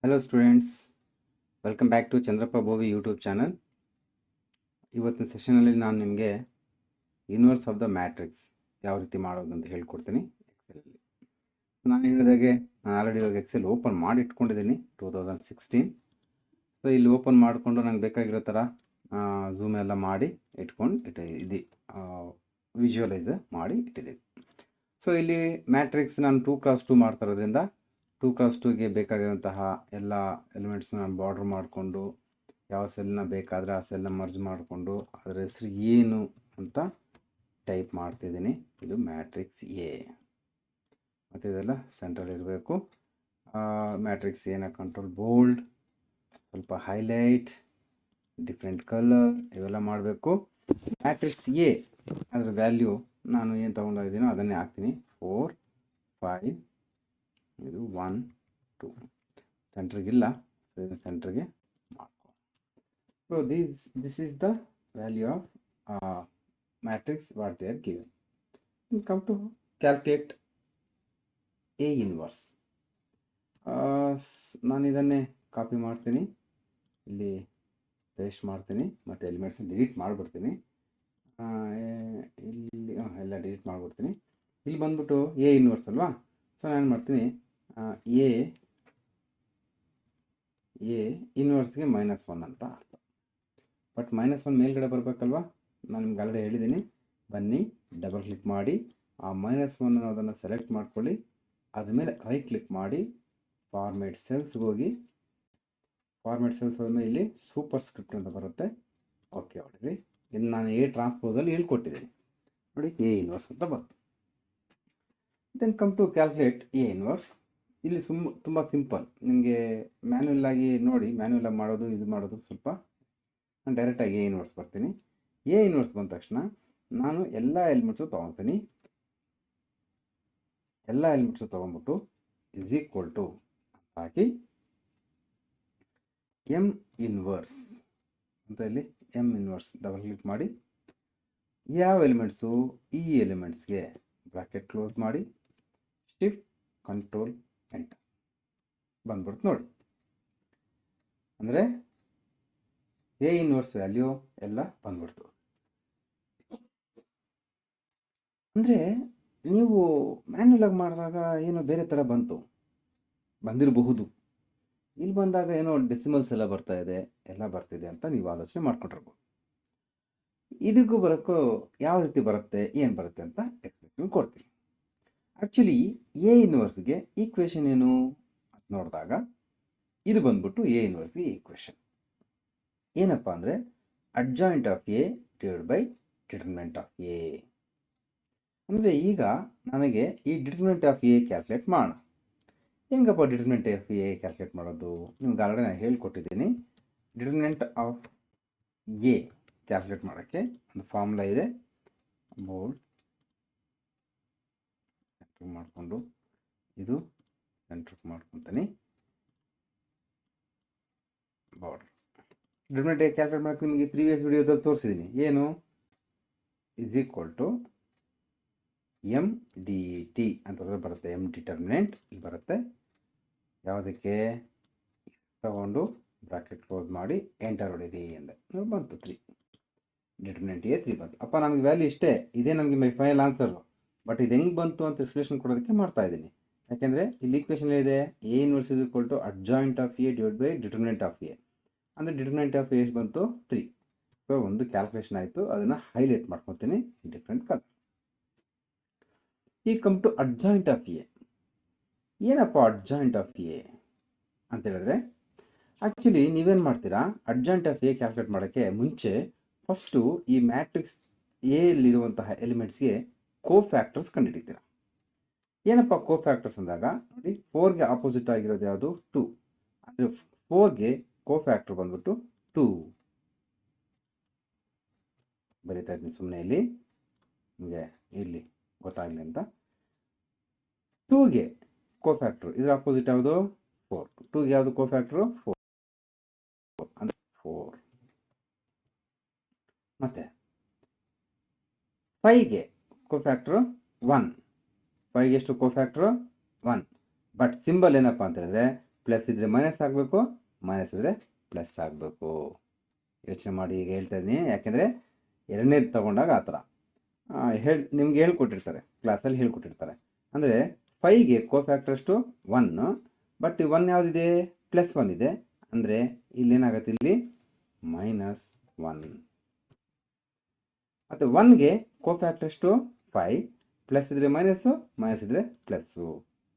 Hello students, welcome back to Chandrappa Bovi YouTube channel. ಇವತ್ತಿನ ಸೆಷನಲ್ಲಿ ನಾನು ನಿಮಗೆ ಇನ್ವರ್ಸ್ ಆಫ್ ದ ಮ್ಯಾಟ್ರಿಕ್ಸ್ ಯಾವ ರೀತಿ ಮಾಡೋದು ಅಂತ ಹೇಳ್ಕೊಡ್ತೀನಿ. ಎಕ್ಸೆಲಲ್ಲಿ ನಾನು ಹೇಳಿದಾಗೆ ನಾನು ಆಲ್ರೆಡಿ ಇವಾಗ ಎಕ್ಸೆಲ್ ಓಪನ್ ಮಾಡಿ ಇಟ್ಕೊಂಡಿದ್ದೀನಿ 2016. ಸೊ ಇಲ್ಲಿ ಓಪನ್ ಮಾಡಿಕೊಂಡು ನಂಗೆ ಬೇಕಾಗಿರೋ ಥರ ಝೂಮ್ ಎಲ್ಲ ಮಾಡಿ ಇಟ್ಕೊಂಡು ಇದು ವಿಜುವಲೈಸ್ ಮಾಡಿ ಇಟ್ಟಿದ್ದೀನಿ. ಸೊ ಇಲ್ಲಿ ಮ್ಯಾಟ್ರಿಕ್ಸ್ ನಾನು 2x2 ಮಾಡ್ತಾ ಇರೋದ್ರಿಂದ 2x2ಗೆ ಬೇಕಾಗಿರುವಂತಹ ಎಲ್ಲ ಎಲಿಮೆಂಟ್ಸ್ನ ನಾನು ಬಾರ್ಡ್ರ್ ಮಾಡಿಕೊಂಡು ಯಾವ ಸೆಲ್ನ ಬೇಕಾದರೆ ಆ ಸೆಲ್ನ ಮರ್ಜ್ ಮಾಡಿಕೊಂಡು ಅದರ ಹೆಸರು ಏನು ಅಂತ ಟೈಪ್ ಮಾಡ್ತಿದ್ದೀನಿ. ಇದು ಮ್ಯಾಟ್ರಿಕ್ಸ್ ಎ ಮತ್ತು ಇದೆಲ್ಲ ಸೆಂಟ್ರಲ್ಲಿ ಇರಬೇಕು. ಮ್ಯಾಟ್ರಿಕ್ಸ್ ಎನ ಕಂಟ್ರೋಲ್ ಬೋಲ್ಡ್, ಸ್ವಲ್ಪ ಹೈಲೈಟ್, ಡಿಫ್ರೆಂಟ್ ಕಲರ್ ಇವೆಲ್ಲ ಮಾಡಬೇಕು. ಮ್ಯಾಟ್ರಿಕ್ಸ್ ಎ ಅದರ ವ್ಯಾಲ್ಯೂ ನಾನು ಏನು ತೊಗೊಂಡಿದ್ದೀನೋ ಅದನ್ನೇ ಹಾಕ್ತೀನಿ. 4 5 ಇದು 1 2 ಸೆಂಟ್ರಿಗಿಲ್ಲ, ಸೆಂಟ್ರಿಗೆ ಮಾಡ್ಕೊ. So this is the value of matrix what they are given. Come to calculate a inverse. ನಾನು ಇದನ್ನೇ ಕಾಪಿ ಮಾಡ್ತೀನಿ, ಇಲ್ಲಿ ಪೇಸ್ಟ್ ಮಾಡ್ತೀನಿ ಮತ್ತು ಎಲಿಮೆಂಟ್ಸ್ ಡಿಲೀಟ್ ಮಾಡಿಬಿಡ್ತೀನಿ. ಇಲ್ಲಿ ಎಲ್ಲ ಡಿಲೀಟ್ ಮಾಡಿಬಿಡ್ತೀನಿ. ಇಲ್ಲಿ ಬಂದ್ಬಿಟ್ಟು ಎ ಇನ್ವರ್ಸ್ ಅಲ್ವಾ. ಸೊ ನಾನು ಮಾಡ್ತೀನಿ ಎ ಇನ್ವರ್ಸ್ಗೆ -1 ಅಂತ ಅರ್ಥ. ಬಟ್ -1 ಮೇಲ್ಗಡೆ ಬರಬೇಕಲ್ವಾ. ನಾನು ನಿಮ್ಗೆ ಆಲ್ರೆಡಿ ಹೇಳಿದ್ದೀನಿ, ಬನ್ನಿ ಡಬಲ್ ಕ್ಲಿಕ್ ಮಾಡಿ ಆ -1 ಅನ್ನೋದನ್ನು ಸೆಲೆಕ್ಟ್ ಮಾಡ್ಕೊಳ್ಳಿ. ಅದಾದಮೇಲೆ ರೈಟ್ ಕ್ಲಿಕ್ ಮಾಡಿ ಫಾರ್ಮೇಟ್ ಸೆಲ್ಸ್ಗೆ ಹೋಗಿ, ಫಾರ್ಮೇಟ್ ಸೆಲ್ಸ್ ಹೋದ್ಮೇಲೆ ಇಲ್ಲಿ ಸೂಪರ್ ಸ್ಕ್ರಿಪ್ಟ್ ಅಂತ ಬರುತ್ತೆ. ಓಕೆ ಹೊಡಿರಿ. ಇನ್ನು ನಾನು ಎ ಟ್ರಾನ್ಸ್ಪೋಸಲ್ಲಿ ಹೇಳ್ಕೊಟ್ಟಿದ್ದೀನಿ ನೋಡಿ, ಎ ಇನ್ವರ್ಸ್ ಅಂತ ಬಂತು. Then come to calculate a inverse. ಇಲ್ಲಿ ತುಂಬ ಸಿಂಪಲ್. ನಿಮಗೆ ಮ್ಯಾನ್ಯಲ್ ಆಗಿ ನೋಡಿ, ಮ್ಯಾನ್ಯಲ್ ಆಗಿ ಮಾಡೋದು ಇದು ಮಾಡೋದು ಸ್ವಲ್ಪ. ನಾನು ಡೈರೆಕ್ಟಾಗಿ ಎ ಇನ್ವರ್ಸ್ ಬರ್ತೀನಿ. ಎ ಇನ್ವರ್ಸ್ ಬಂದ ತಕ್ಷಣ ನಾನು ಎಲ್ಲ ಎಲಿಮೆಂಟ್ಸು ತೊಗೊತೀನಿ. ಎಲ್ಲ ಎಲಿಮೆಂಟ್ಸು ತೊಗೊಂಡ್ಬಿಟ್ಟು ಇಸ್ ಈಕ್ವಲ್ ಟು ಹಾಕಿ ಎಮ್ ಇನ್ವರ್ಸ್ ಅಂತ, ಇಲ್ಲಿ ಎಮ್ ಇನ್ವರ್ಸ್ ಡಬಲ್ ಕ್ಲಿಕ್ ಮಾಡಿ ಯಾವ ಎಲಿಮೆಂಟ್ಸು ಈ ಎಲಿಮೆಂಟ್ಸ್ಗೆ ಬ್ರಾಕೆಟ್ ಕ್ಲೋಸ್ ಮಾಡಿ ಶಿಫ್ಟ್ ಕಂಟ್ರೋಲ್ ಎಂಟರ್ ಬಂದ್ಬಿಡ್ತು ನೋಡಿ. ಅಂದರೆ ಎ ಇನ್ವರ್ಸ್ ವ್ಯಾಲ್ಯೂ ಎಲ್ಲ ಬಂದ್ಬಿಡ್ತು. ಅಂದರೆ ನೀವು ಮ್ಯಾನ್ಯಲ್ ಆಗಿ ಮಾಡಿದಾಗ ಏನೋ ಬೇರೆ ಥರ ಬಂದಿರಬಹುದು. ಇಲ್ಲಿ ಬಂದಾಗ ಏನೋ ಡೆಸಿಮಲ್ಸ್ ಎಲ್ಲ ಬರ್ತಾ ಇದೆ, ಎಲ್ಲ ಬರ್ತಿದೆ ಅಂತ ನೀವು ಆಲೋಚನೆ ಮಾಡ್ಕೊಂಡಿರ್ಬೋದು. ಇದಕ್ಕೂ ಬರೋಕ್ಕೂ ಯಾವ ರೀತಿ ಬರುತ್ತೆ, ಏನು ಬರುತ್ತೆ ಅಂತ ಎಕ್ಸ್ಪ್ಲೇಷನ್ ಕೊಡ್ತೀನಿ. ಆ್ಯಕ್ಚುಲಿ ಎ ಇನ್ವರ್ಸ್ಗೆ ಈಕ್ವೇಷನ್ ಏನು ಅಂತ ನೋಡಿದಾಗ ಇದು ಬಂದ್ಬಿಟ್ಟು ಎ ಇನ್ವರ್ಸ್ಗೆ ಈಕ್ವೇಷನ್ ಏನಪ್ಪ ಅಂದರೆ adjoint of A divide by determinant of a. ಅಂದರೆ ಈಗ ನನಗೆ ಈ ಡಿಟರ್ಮಿನೆಂಟ್ ಆಫ್ ಎ ಕ್ಯಾಲ್ಕುಲೇಟ್ ಮಾಡೋಣ. ಹೆಂಗಪ್ಪ ಡಿಟರ್ಮಿನೆಂಟ್ ಆಫ್ ಎ ಕ್ಯಾಲ್ಕುಲೇಟ್ ಮಾಡೋದು? ನಿಮ್ಗೆ ಆಲ್ರೆಡಿ ನಾನು ಹೇಳ್ಕೊಟ್ಟಿದ್ದೀನಿ. ಡಿಟರ್ಮಿನೆಂಟ್ ಆಫ್ ಎ ಕ್ಯಾಲ್ಕುಲೇಟ್ ಮಾಡೋಕ್ಕೆ ಒಂದು ಫಾರ್ಮುಲಾ ಇದೆ. ಬೋಲ್ಡ್ ಸೆಂಟ್ರ್ ಮಾಡಿಕೊಂಡು ಇದು ಸೆಂಟ್ರ್ ಮಾಡ್ಕೊತೀನಿ. ಬಾರ್ಡರ್ ಡಿಟರ್ಮಿನೆಂಟ್ ಎ ಕ್ಯಾಲ್ಕುಲೇಟ್ ಮಾಡೋಕ್ಕೆ ನಿಮಗೆ ಪ್ರೀವಿಯಸ್ ವಿಡಿಯೋದಲ್ಲಿ ತೋರಿಸಿದ್ದೀನಿ. ಏನು is equal to M D T ಅಂತ ಬರುತ್ತೆ. ಎಮ್ ಡಿಟರ್ಮಿನೆಂಟ್ ಇಲ್ಲಿ ಬರುತ್ತೆ. ಯಾವುದಕ್ಕೆ ತಗೊಂಡು ಬ್ರಾಕೆಟ್ ಕ್ಲೋಸ್ ಮಾಡಿ ಎಂಟರ್ ಹೊಡೀರಿ ಅಂದರೆ ಬಂತು 3. ಡಿಟರ್ಮಿನೆಂಟ್ ಎ 3 ಬಂತು. ಅಪ್ಪ ನಮಗೆ ವ್ಯಾಲ್ಯೂ ಇಷ್ಟೇ, ಇದೇ ನಮಗೆ ಫೈನಲ್ ಆನ್ಸರು. ಬಟ್ ಇದು ಹೆಂಗೆ ಬಂತು ಅಂತ ಎಕ್ಸ್ಪ್ಲೇಷನ್ ಕೊಡೋದಕ್ಕೆ ಮಾಡ್ತಾ ಇದ್ದೀನಿ. ಯಾಕೆಂದರೆ ಇಲ್ಲಿ ಈಕ್ವೇಷನ್ ಇದೆ, a inverse is equal to adjoint of A divide by determinant of a. ಅಂದರೆ ಡಿಟರ್ಮಿನೆಂಟ್ ಆಫ್ ಎ ಎಷ್ಟು ಬಂತು? 3. ಸೊ ಒಂದು ಕ್ಯಾಲ್ಕುಲೇಷನ್ ಆಯಿತು, ಅದನ್ನು ಹೈಲೈಟ್ ಮಾಡ್ಕೊತೀನಿ ಡಿಫ್ರೆಂಟ್ ಕಲರ್. ಈ come to adjoint of a. ಏನಪ್ಪ ಅಡ್ಜಾಯಿಂಟ್ ಆಫ್ ಎ ಅಂತ ಹೇಳಿದ್ರೆ, ಆ್ಯಕ್ಚುಲಿ ನೀವೇನು ಮಾಡ್ತೀರಾ, ಅಡ್ಜಾಯಿಂಟ್ ಆಫ್ ಎ ಕ್ಯಾಲ್ಕುಲೇಟ್ ಮಾಡೋಕ್ಕೆ ಮುಂಚೆ ಫಸ್ಟು ಈ ಮ್ಯಾಟ್ರಿಕ್ಸ್ ಎಲ್ಲಿರುವಂತಹ ಎಲಿಮೆಂಟ್ಸ್ಗೆ ಕೋಫ್ಯಾಕ್ಟರ್ಸ್ ಕಂಡುಹಿಡಿತೀರಾ. ಏನಪ್ಪ ಕೋಫ್ಯಾಕ್ಟರ್ಸ್ ಅಂದಾಗ ನೋಡಿ, 4ಗೆ ಆಪೋಸಿಟ್ ಆಗಿರೋದು ಯಾವುದು? 2. ಅಂದರೆ 4ಗೆ ಕೋಫ್ಯಾಕ್ಟರ್ ಬಂದ್ಬಿಟ್ಟು 2. ಬರೀತಾ ಇದ್ದೀನಿ ಸುಮ್ಮನೆ ಇಲ್ಲಿ ನಿಮಗೆ ಇಲ್ಲಿ ಗೊತ್ತಾಗಲಿ ಅಂತ. 2ಗೆ ಕೋಫ್ಯಾಕ್ಟ್ರು ಇದರ ಆಪೋಸಿಟ್ ಯಾವುದು? 4. 2ಗೆ ಯಾವುದು ಕೋಫ್ಯಾಕ್ಟ್ರು? 4 ಅಂದರೆ 4. ಮತ್ತೆ 5ಗೆ ಕೋಫ್ಯಾಕ್ಟ್ರು 1. 5ಗೆ ಎಷ್ಟು ಕೋಫ್ಯಾಕ್ಟ್ರು? 1. ಬಟ್ ಸಿಂಬಲ್ ಏನಪ್ಪ ಅಂತ ಹೇಳಿದ್ರೆ ಪ್ಲಸ್ ಇದ್ದರೆ ಮೈನಸ್ ಆಗಬೇಕು, ಮೈನಸ್ ಇದ್ದರೆ ಪ್ಲಸ್ ಆಗಬೇಕು. ಯೋಚನೆ ಮಾಡಿ ಈಗ ಹೇಳ್ತಾ ಇದ್ದೀನಿ, ಯಾಕೆಂದರೆ ಎರಡನೇದು ತೊಗೊಂಡಾಗ ಆ ಥರ ನಿಮ್ಗೆ ಹೇಳ್ಕೊಟ್ಟಿರ್ತಾರೆ, ಕ್ಲಾಸಲ್ಲಿ ಹೇಳ್ಕೊಟ್ಟಿರ್ತಾರೆ. ಅಂದರೆ 5ಗೆ ಕೋಫ್ಯಾಕ್ಟರ್ ಎಷ್ಟು 1, ಬಟ್ 1 ಯಾವುದಿದೆ, +1 ಇದೆ. ಅಂದರೆ ಇಲ್ಲೇನಾಗುತ್ತೆ, ಇಲ್ಲಿ -1. ಮತ್ತು 1ಗೆ ಕೋಫ್ಯಾಕ್ಟರ್ ಎಷ್ಟು 5, ಪ್ಲಸ್ ಇದ್ದರೆ ಮೈನಸ್ಸು, ಮೈನಸ್ ಇದ್ದರೆ ಪ್ಲಸ್ಸು,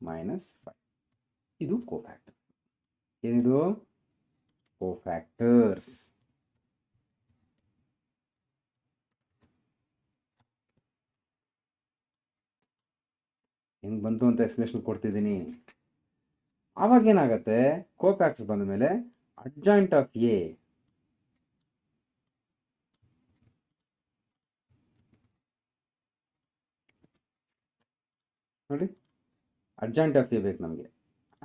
-5. ಇದು ಕೋಫ್ಯಾಕ್ಟರ್. ಏನಿದು ಕೋಫ್ಯಾಕ್ಟರ್ಸ್. ಹೆಂಗೆ ಬಂತು ಅಂತ ಎಕ್ಸ್ಪ್ಲೇಷನ್ ಕೊಡ್ತಿದ್ದೀನಿ. ಆವಾಗ ಏನಾಗುತ್ತೆ, ಕೋಫ್ಯಾಕ್ಟರ್ಸ್ ಬಂದ ಮೇಲೆ ಅಡ್ಜಾಯಿಂಟ್ ಆಫ್ ಎ ನೋಡಿ, ಅಡ್ಜಾಯಿಂಟ್ ಆಫ್ ಎ ಬೇಕು ನಮಗೆ.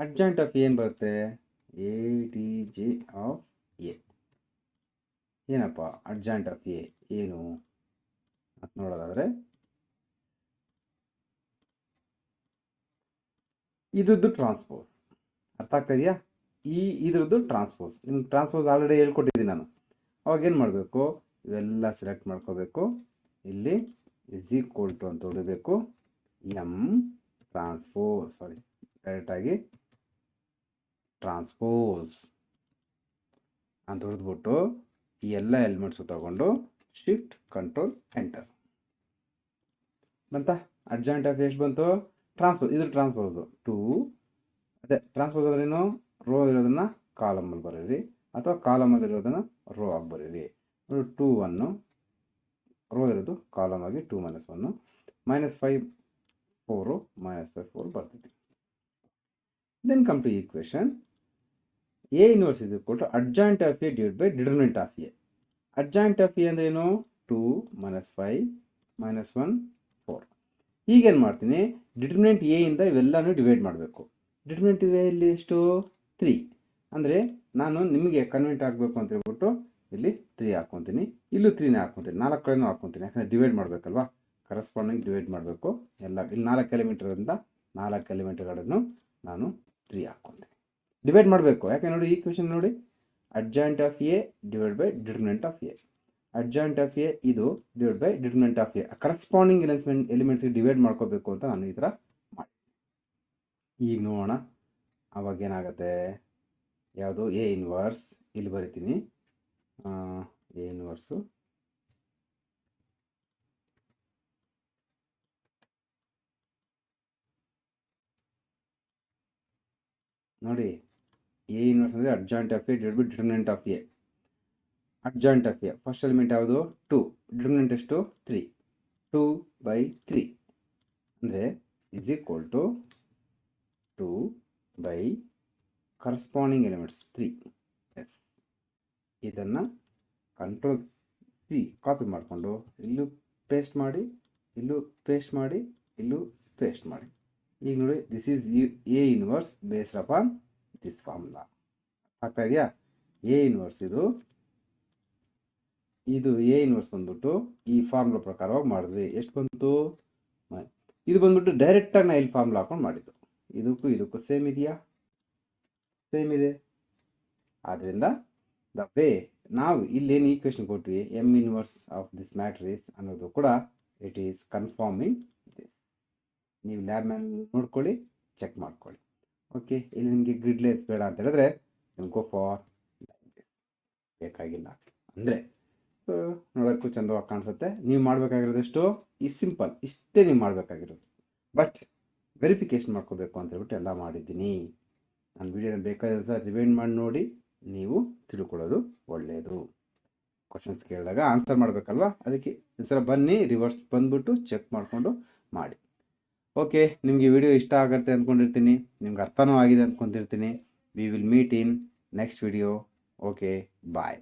ಅಡ್ಜಾಯಿಂಟ್ ಆಫ್ ಏನು ಬರುತ್ತೆ, ADJ ಆಫ್ ಎ. ಏನಪ್ಪ ಅಡ್ಜಾಯಿಂಟ್ ಆಫ್ ಎ ಏನು ಅಂತ ನೋಡೋದಾದರೆ, ಇದ್ರದ್ದು ಟ್ರಾನ್ಸ್ಪೋಸ್. ಅರ್ಥ ಆಗ್ತಾ ಇದೆಯಾ? ಇದ್ರದ್ದು ಟ್ರಾನ್ಸ್ಪೋಸ್. ನಿಮ್ಗೆ ಟ್ರಾನ್ಸ್ಪೋಸ್ ಆಲ್ರೆಡಿ ಹೇಳ್ಕೊಟ್ಟಿದ್ದೀನಿ ನಾನು. ಅವಾಗ ಏನು ಮಾಡಬೇಕು, ಇವೆಲ್ಲ ಸೆಲೆಕ್ಟ್ ಮಾಡ್ಕೋಬೇಕು. ಇಲ್ಲಿ = ಅಂತ ಹೊಡಬೇಕು, M ಟ್ರಾನ್ಸ್ಪೋಸ್, ಡೈರೆಕ್ಟಾಗಿ ಟ್ರಾನ್ಸ್ಪೋಸ್ ಅಂತ ಹೊಡೆದ್ಬಿಟ್ಟು ಈ ಎಲ್ಲ ಎಲಿಮೆಂಟ್ಸು ತಗೊಂಡು ಶಿಫ್ಟ್ ಕಂಟ್ರೋಲ್ ಎಂಟರ್ ಬಂತ. ಅಡ್ಜಾಯಿಂಟ್ ಆಫ್ ಎಷ್ಟು ಬಂತು, ಟ್ರಾನ್ಸ್ಪೋಸ್. ಇದು ಟ್ರಾನ್ಸ್ಪೋಸು 2. ಅದೇ ಟ್ರಾನ್ಸ್ಪೋಸ್ ಅಂದ್ರೇನು, ರೋ ಇರೋದನ್ನು ಕಾಲಮಲ್ಲಿ ಬರೀರಿ, ಅಥವಾ ಕಾಲಮಲ್ಲಿ ಇರೋದನ್ನು ರೋ ಆಗಿ ಬರೀರಿ. 2 1 ರೋ ಇರೋದು ಕಾಲಮ್ ಆಗಿ 2 - 1, -5 4, -5 4 ಬರ್ತಿದೆ. Then come to equation. A inverse ಇದು ಕೊಟ್ಟು adjoint of A divide by determinant of A. Adjoint of a ಅಂದ್ರೆ ಏನು, 2 -5 -1 4. ಈಗೇನು ಮಾಡ್ತೀನಿ, ಡಿಟರ್ಮಿನೆಂಟ್ ಎ ಇಂದ ಇವೆಲ್ಲನೂ ಡಿವೈಡ್ ಮಾಡಬೇಕು. ಡಿಟರ್ಮಿನೆಂಟ್ ಎ ಇಲ್ಲಿ ಎಷ್ಟು 3. ಅಂದರೆ ನಾನು ನಿಮಗೆ ಕನ್ವಿಂಟ್ ಆಗಬೇಕು ಅಂತ ಹೇಳ್ಬಿಟ್ಟು ಇಲ್ಲಿ 3 ಹಾಕ್ಕೊತೀನಿ, ಇಲ್ಲೂ 3ನೇ ಹಾಕ್ಕೊತೀನಿ, 4 ಕಡೆನೂ ಹಾಕ್ಕೊತೀನಿ. ಯಾಕಂದರೆ ಡಿವೈಡ್ ಮಾಡಬೇಕಲ್ವಾ, ಕರೆಸ್ಪಾಂಡಿಂಗ್ ಡಿವೈಡ್ ಮಾಡಬೇಕು ಎಲ್ಲ. ಇಲ್ಲಿ 4 ಎಲಿಮೆಂಟ್ರಿಂದ 4 ಎಲಿಮೆಂಟ್ಗಳನ್ನು ನಾನು 3 ಹಾಕ್ಕೊತೀನಿ. ಡಿವೈಡ್ ಮಾಡಬೇಕು, ಯಾಕೆ ನೋಡಿ ಈಕ್ವೇಷನ್ ನೋಡಿ, adjoint of A divide by determinant of A. Adjoint of A ಇದು divide by determinant of A. Corresponding ಎಲಿಮೆಂಟ್ಸ್ಗೆ ಡಿವೈಡ್ ಮಾಡ್ಕೋಬೇಕು ಅಂತ ನಾನು ಈ ಥರ ಮಾಡಿ. ಈಗ ನೋಡೋಣ ಅವಾಗ ಏನಾಗುತ್ತೆ. ಯಾವುದು ಎ ಇನ್ವರ್ಸ್ ಇಲ್ಲಿ ಬರಿತೀನಿ, ಎ ಇನ್ವರ್ಸು ನೋಡಿ. ಎ ಇನ್ವರ್ಸ್ ಅಂದರೆ adjoint of A divide by determinant of A. Adjoint of A first element ಯಾವುದು 2, ಡಿಟರ್ಮಿನೆಂಟ್ ಎಷ್ಟು 3, 2/3 ಅಂದರೆ = 2 ಬೈ ಕರೆಸ್ಪಾಂಡಿಂಗ್ ಎಲಿಮೆಂಟ್ಸ್ 3. ಎಸ್, ಇದನ್ನು ಕಂಟ್ರೋಲ್ C ಕಾಪಿ ಮಾಡಿಕೊಂಡು ಇಲ್ಲೂ ಪೇಸ್ಟ್ ಮಾಡಿ, ಇಲ್ಲೂ ಪೇಸ್ಟ್ ಮಾಡಿ, ಇಲ್ಲೂ ಪೇಸ್ಟ್ ಮಾಡಿ. ಈಗ ನೋಡಿ, this is A inverse based upon this formula. ಆಗ್ತಾ ಇದೆಯಾ? ಎ ಇನ್ವರ್ಸ್ ಇದು ಎ ಇನ್ವರ್ಸ್ ಬಂದ್ಬಿಟ್ಟು ಈ ಫಾರ್ಮುಲಾ ಪ್ರಕಾರವಾಗಿ ಮಾಡಿದ್ವಿ. ಎಷ್ಟು ಬಂತು, ಇದು ಬಂದ್ಬಿಟ್ಟು ಡೈರೆಕ್ಟಾಗಿ ನಾನು ಇಲ್ಲಿ ಫಾರ್ಮುಲಾ ಹಾಕೊಂಡು ಮಾಡಿದ್ದು. ಇದಕ್ಕೂ ಸೇಮ್ ಇದೆಯಾ, ಸೇಮ್ ಇದೆ. ಆದ್ದರಿಂದ ದ ವೇ ನಾವು ಇಲ್ಲೇನು ಈಕ್ವೇಷನ್ ಕೊಟ್ವಿ, M inverse of this matrix ಅನ್ನೋದು ಕೂಡ ಇಟ್ ಈಸ್ ಕನ್ಫರ್ಮಿಂಗ್ ದಿಸ್. ನೀವು ಲ್ಯಾಬ್ ಮ್ಯಾನ್ ನೋಡ್ಕೊಳ್ಳಿ, ಚೆಕ್ ಮಾಡ್ಕೊಳ್ಳಿ. ಓಕೆ, ಇಲ್ಲಿ ನಿಮಗೆ ಗ್ರಿಡ್ ಲೇಸ್ ಬೇಡ ಅಂತ ಹೇಳಿದ್ರೆ ಗೋ ಫಾರ್ ಬೇಕಾಗಿಲ್ಲ ಅಂದರೆ ನೋಡೋಕ್ಕೂ ಚಂದವಾಗಿ ಕಾಣಿಸುತ್ತೆ. ನೀವು ಮಾಡಬೇಕಾಗಿರೋದೆಷ್ಟು ಈ ಸಿಂಪಲ್, ಇಷ್ಟೇ ನೀವು ಮಾಡಬೇಕಾಗಿರೋದು. ಬಟ್ ವೆರಿಫಿಕೇಷನ್ ಮಾಡ್ಕೋಬೇಕು ಅಂತ ಹೇಳ್ಬಿಟ್ಟು ಎಲ್ಲ ಮಾಡಿದ್ದೀನಿ. ನಾನು ವಿಡಿಯೋನ ಬೇಕಾದ್ರೆ ಸಹ ರಿವೈಂಡ್ ಮಾಡಿ ನೋಡಿ, ನೀವು ತಿಳ್ಕೊಳ್ಳೋದು ಒಳ್ಳೆಯದು. ಕ್ವಶನ್ಸ್ ಕೇಳಿದಾಗ ಆನ್ಸರ್ ಮಾಡಬೇಕಲ್ವಾ, ಅದಕ್ಕೆ ಒಂದ್ಸಲ ಬನ್ನಿ, ರಿವರ್ಸ್ ಬಂದ್ಬಿಟ್ಟು ಚೆಕ್ ಮಾಡಿಕೊಂಡು ಮಾಡಿ. ಓಕೆ, ನಿಮಗೆ ವಿಡಿಯೋ ಇಷ್ಟ ಆಗುತ್ತೆ ಅಂದ್ಕೊಂಡಿರ್ತೀನಿ, ನಿಮ್ಗೆ ಅರ್ಥನೂ ಆಗಿದೆ ಅಂದ್ಕೊತಿರ್ತೀನಿ. We will meet in next video. Okay, bye.